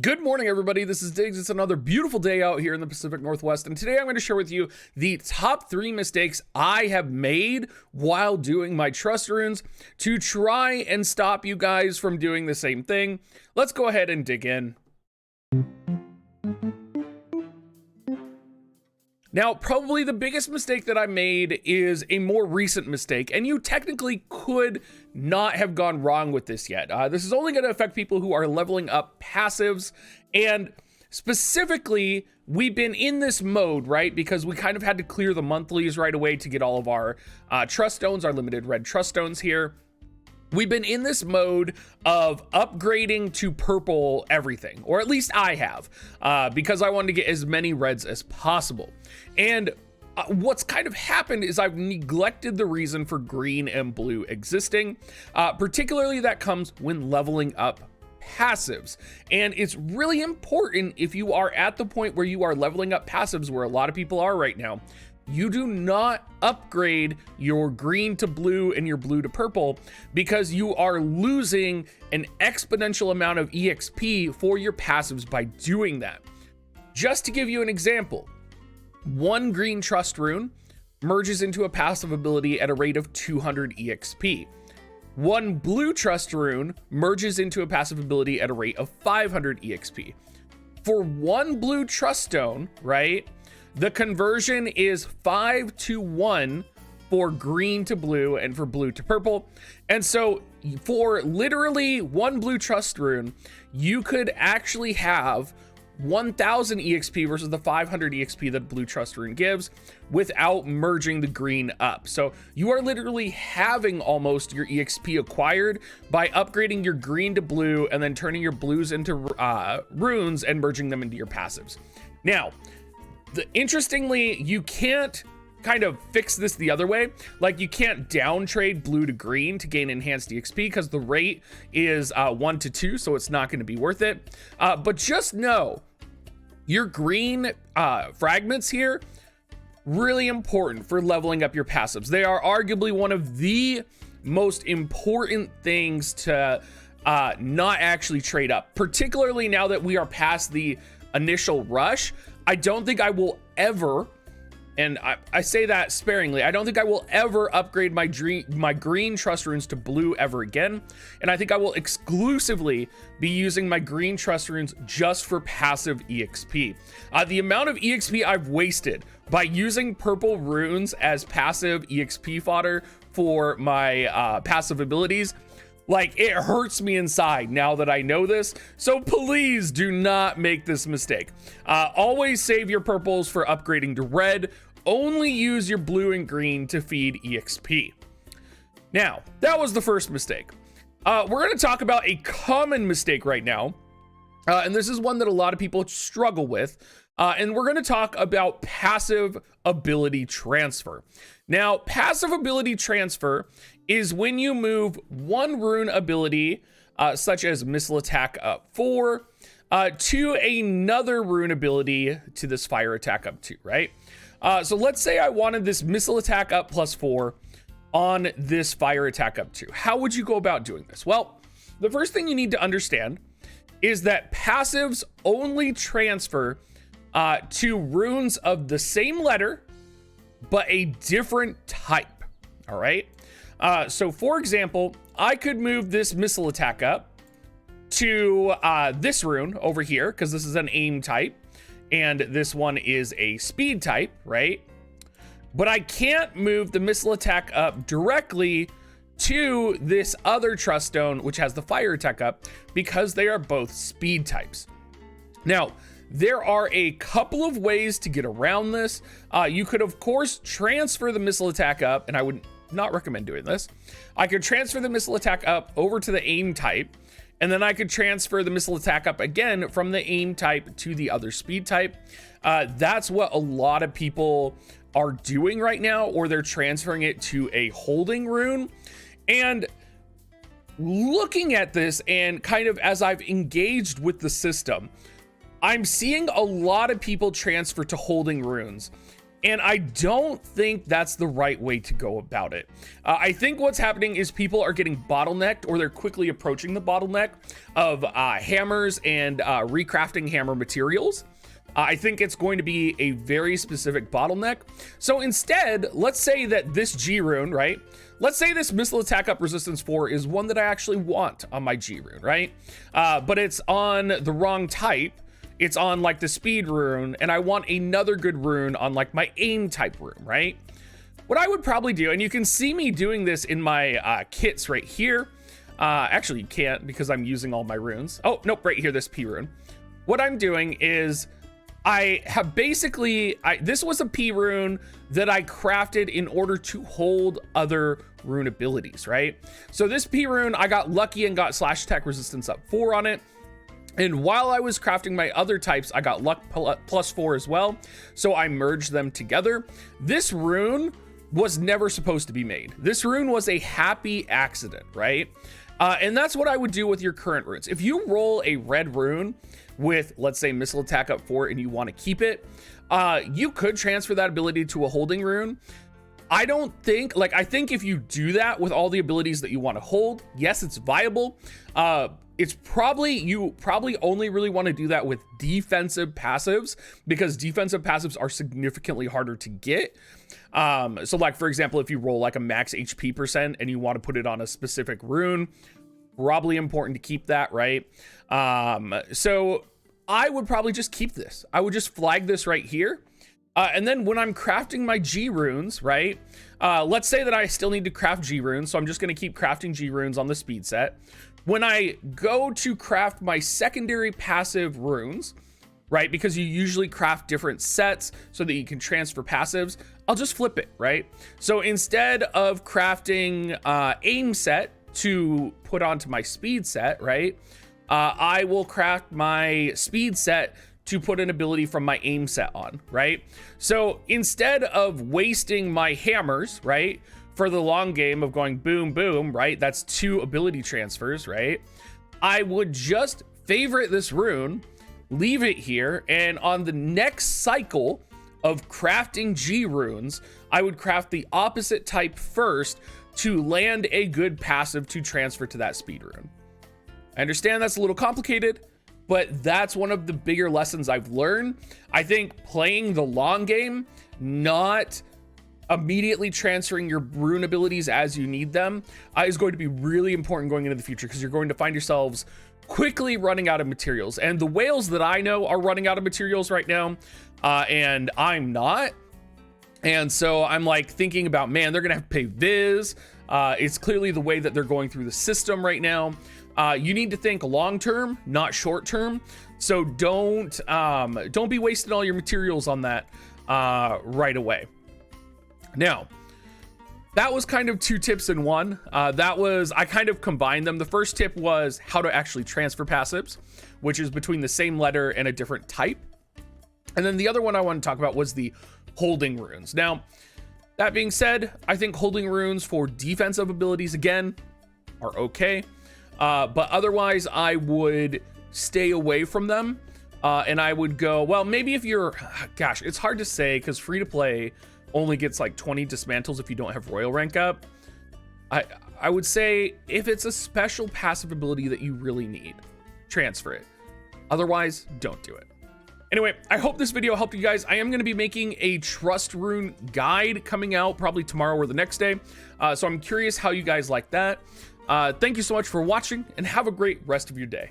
Good morning, everybody. This is Diggs. It's another beautiful day out here in the Pacific Northwest, and today I'm going to share with you the top 3 mistakes I have made while doing my trust runes to try and stop you guys from doing the same thing. Let's go ahead and dig in. Now, probably the biggest mistake that I made is a more recent mistake, and you technically could not have gone wrong with this yet. This is only going to affect people who are leveling up passives, and specifically, we've been in this mode, right? Because we kind of had to clear the monthlies right away to get all of our trust stones, our limited red trust stones here. We've been in this mode of upgrading to purple everything, or at least I have, because I wanted to get as many reds as possible. And what's kind of happened is I've neglected the reason for green and blue existing, particularly that comes when leveling up passives. And it's really important if you are at the point where you are leveling up passives, where a lot of people are right now. You do not upgrade your green to blue and your blue to purple, because you are losing an exponential amount of EXP for your passives by doing that. Just to give you an example, one green trust rune merges into a passive ability at a rate of 200 EXP. One blue trust rune merges into a passive ability at a rate of 500 EXP. For one blue trust stone, right? The conversion is 5-to-1 for green to blue and for blue to purple. And so for literally one blue trust rune, you could actually have 1000 EXP versus the 500 EXP that blue trust rune gives without merging the green up. So you are literally having almost your EXP acquired by upgrading your green to blue and then turning your blues into runes and merging them into your passives. Now, interestingly, you can't kind of fix this the other way. Like, you can't down trade blue to green to gain enhanced EXP because the rate is 1-to-2, so it's not going to be worth it. But just know your green fragments here, really important for leveling up your passives. They are arguably one of the most important things to not actually trade up, particularly now that we are past the initial rush. I don't think I will ever, and I say that sparingly, I don't think I will ever upgrade my green trust runes to blue ever again. And I think I will exclusively be using my green trust runes just for passive EXP. The amount of EXP I've wasted by using purple runes as passive EXP fodder for my passive abilities, like, it hurts me inside now that I know this. So please do not make this mistake. Always save your purples for upgrading to red. Only use your blue and green to feed EXP. Now, that was the first mistake. We're going to talk about a common mistake right now. And this is one that a lot of people struggle with. And we're going to talk about passive ability transfer. Now, passive ability transfer is when you move one rune ability, such as missile attack up 4, to another rune ability to this fire attack up 2, right? So let's say I wanted this missile attack up +4 on this fire attack up 2. How would you go about doing this? Well, the first thing you need to understand is that passives only transfer to runes of the same letter, but a different type, all right? So for example, I could move this missile attack up to this rune over here, because this is an aim type, and this one is a speed type, right? But I can't move the missile attack up directly to this other trust stone, which has the fire attack up, because they are both speed types. Now, there are a couple of ways to get around this. You could, of course, transfer the missile attack up, and I would not recommend doing this. I could transfer the missile attack up over to the aim type, and then I could transfer the missile attack up again from the aim type to the other speed type. That's what a lot of people are doing right now, or they're transferring it to a holding rune. And looking at this, and kind of as I've engaged with the system, I'm seeing a lot of people transfer to holding runes. And I don't think that's the right way to go about it. I think what's happening is people are getting bottlenecked, or they're quickly approaching the bottleneck of hammers and recrafting hammer materials. I think it's going to be a very specific bottleneck. So instead, let's say that this G rune, right? Let's say this missile attack up resistance 4 is one that I actually want on my G rune, right? But it's on the wrong type. It's on like the speed rune, and I want another good rune on like my aim type rune, right? What I would probably do, and you can see me doing this in my kits right here. Actually, you can't because I'm using all my runes. Oh, nope, right here, this P rune. What I'm doing is I have basically, this was a P rune that I crafted in order to hold other rune abilities, right? So this P rune, I got lucky and got slash attack resistance up 4 on it. And while I was crafting my other types, I got luck plus 4 as well. So I merged them together. This rune was never supposed to be made. This rune was a happy accident, right? And that's what I would do with your current runes. If you roll a red rune with, let's say, missile attack up 4 and you want to keep it, you could transfer that ability to a holding rune. I don't think, like, I think if you do that with all the abilities that you want to hold, yes, it's viable. It's probably, you probably only really want to do that with defensive passives, because defensive passives are significantly harder to get. So like, for example, if you roll like a max HP percent and you want to put it on a specific rune, probably important to keep that, right? So I would probably just keep this. I would just flag this right here. And then when I'm crafting my G runes, right? Let's say that I still need to craft G runes. So I'm just going to keep crafting G runes on the speed set. When I go to craft my secondary passive runes, right? Because you usually craft different sets so that you can transfer passives. I'll just flip it, right? So instead of crafting aim set to put onto my speed set, right? I will craft my speed set to put an ability from my aim set on, right? So instead of wasting my hammers, right, for the long game of going boom, boom, right? That's 2 ability transfers, right? I would just favorite this rune, leave it here, and on the next cycle of crafting G runes, I would craft the opposite type first to land a good passive to transfer to that speed rune. I understand that's a little complicated, but that's one of the bigger lessons I've learned. I think playing the long game, not immediately transferring your rune abilities as you need them, is going to be really important going into the future, because you're going to find yourselves quickly running out of materials. And the whales that I know are running out of materials right now, and I'm not. And so I'm like thinking about, man, they're gonna have to pay Viz. It's clearly the way that they're going through the system right now. You need to think long-term, not short-term. So don't be wasting all your materials on that right away. Now, that was kind of 2 tips in one. I kind of combined them. The first tip was how to actually transfer passives, which is between the same letter and a different type. And then the other one I want to talk about was the holding runes. Now, that being said, I think holding runes for defensive abilities, again, are okay. But otherwise, I would stay away from them. And I would go, well, maybe if you're, gosh, it's hard to say because free to play only gets like 20 dismantles if you don't have royal rank up. I would say if it's a special passive ability that you really need, transfer it. Otherwise, don't do it. Anyway, I hope this video helped you guys. I am going to be making a trust rune guide coming out probably tomorrow or the next day. So I'm curious how you guys like that. Thank you so much for watching and have a great rest of your day.